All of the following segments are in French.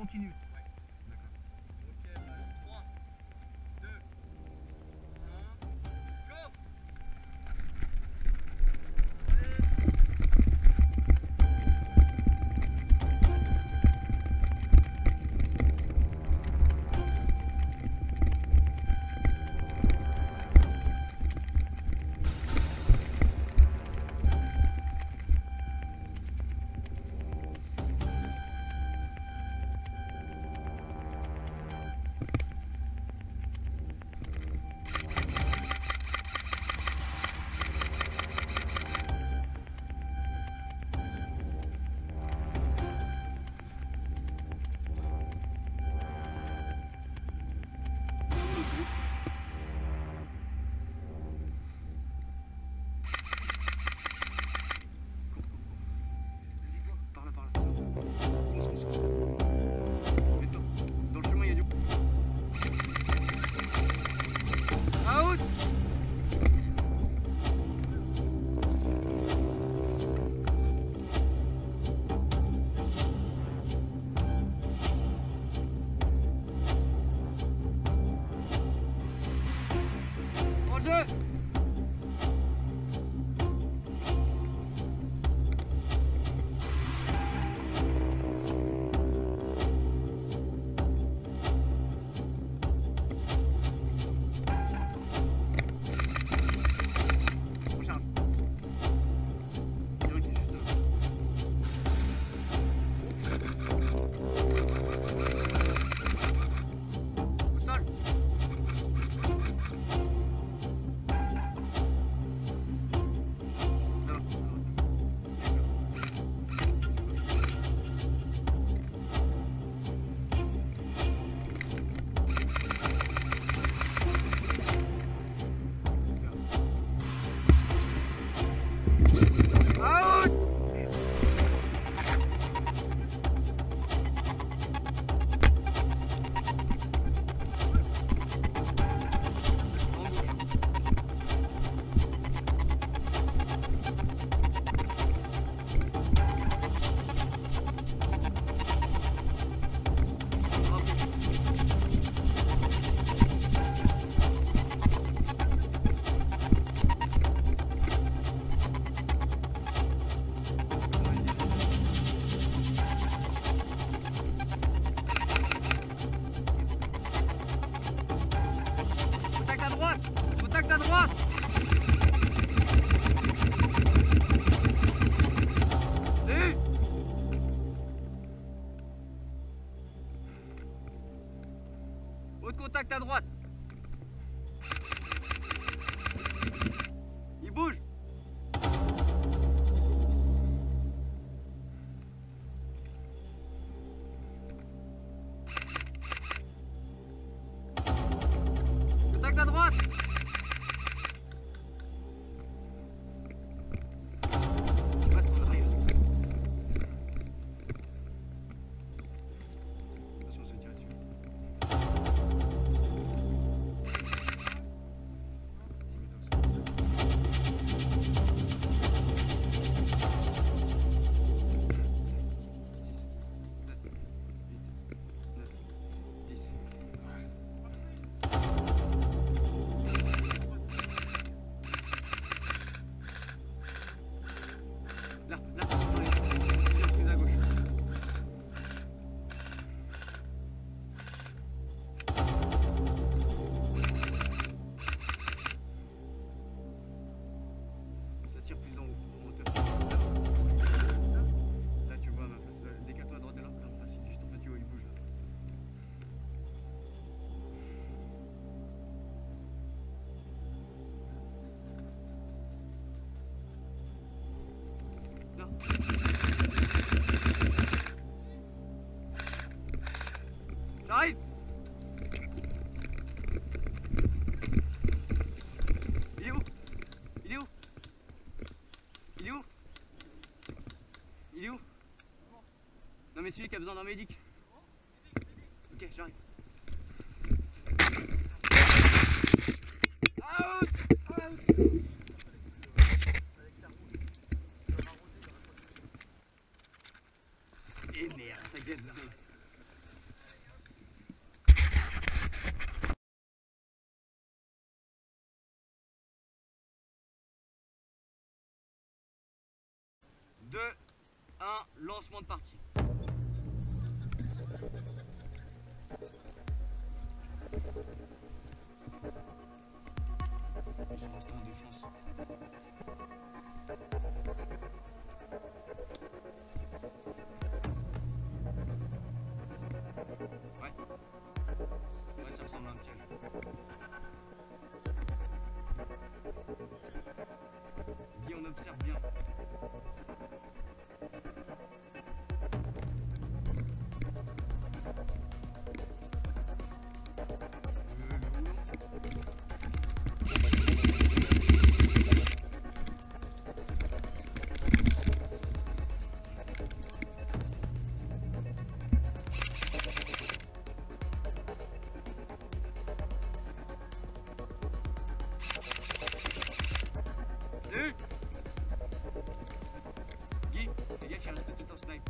continue. D'accord. Ok, 3, 2, 1, go! Par là, par là. Fonce, fonce, fonce. Mets-toi. Dans le chemin, il y a du... Out! En jeu! Contact à droite! Contact à droite! Salut! Autre contact à droite! Il bouge! Contact à droite! Reste en arrière. Attention, on se tire dessus. Là, dans les tire plus à gauche. Ça tire plus en haut, en hauteur. Là, tu vois à ma place. Décale-toi à droite de là. Là, juste en fait, tu vois, il bouge là. Là. J'arrive! Il est où? Il est où? Il est où? Il est où? Non mais celui qui a besoin d'un médic. Ok, j'arrive. Out! Et merde, t'inquiète. 2, 1, lancement de partie. Je reste en défense. Ouais. Ouais, ça ressemble à un piège. Guy, on observe bien. Guy, les gars qui restent tout en snipe.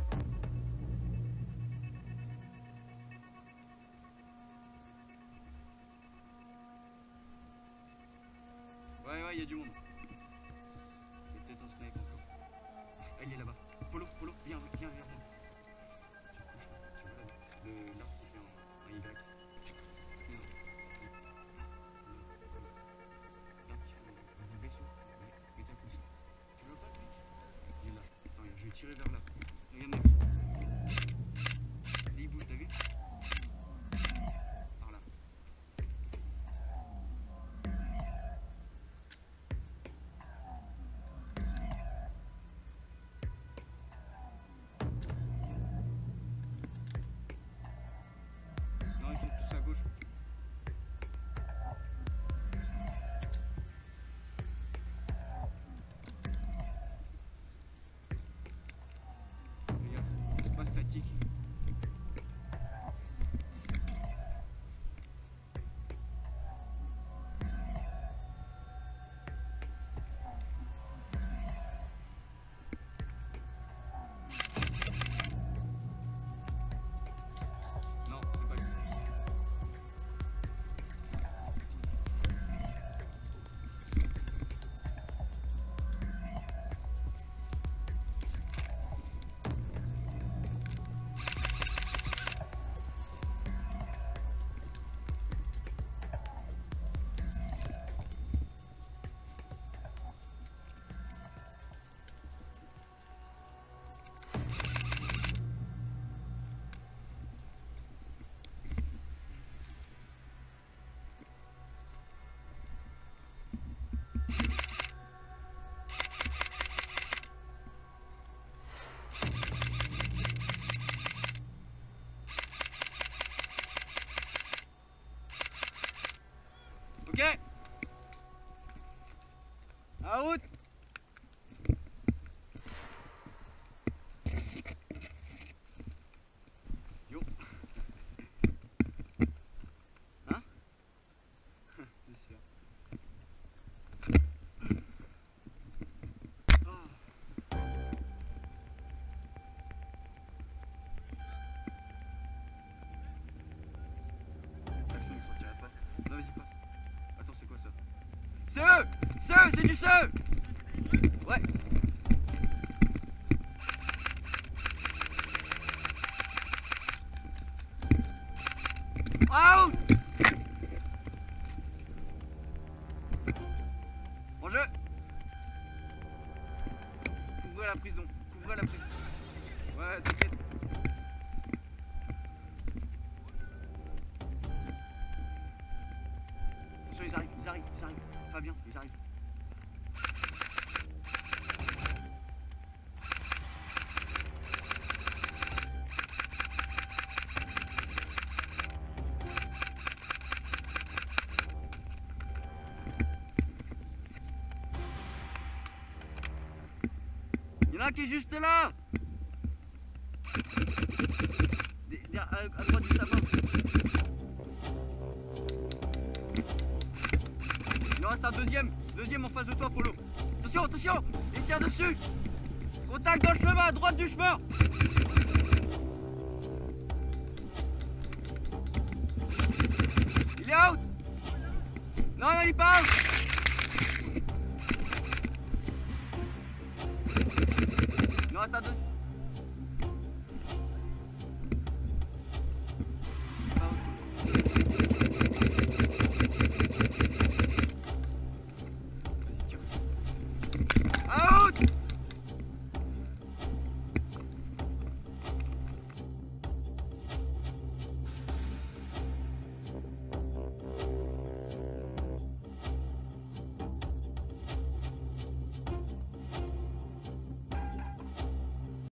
Ouais, il y a du monde. Il est peut-être en snipe encore. Ah, il est là-bas. Polo, viens. Tu vois l'arbre qui fait un Y. Je vais tirer vers là. Regarde ma vie. Et il bouge, t'as vu? Par là. Non, ils sont tous à gauche. Statique. Non, c'est pas lui. Ok. Out. Yo. Hein? C'est sûr. Non, vas-y, passe. Attends, c'est quoi ça? C'est eux! C'est eux! C'est du CE! Ouais! Out! En jeu! Couvrez la prison! Couvrez la prison! Ouais, t'inquiète! Attention, ils arrivent. Fabien, ils arrivent. Il y en a un qui est juste là. À droite du sapin. Il en reste un deuxième en face de toi, Polo. Attention, il tire dessus. Contact dans le chemin, à droite du chemin. Il est out. Non, il est pas out.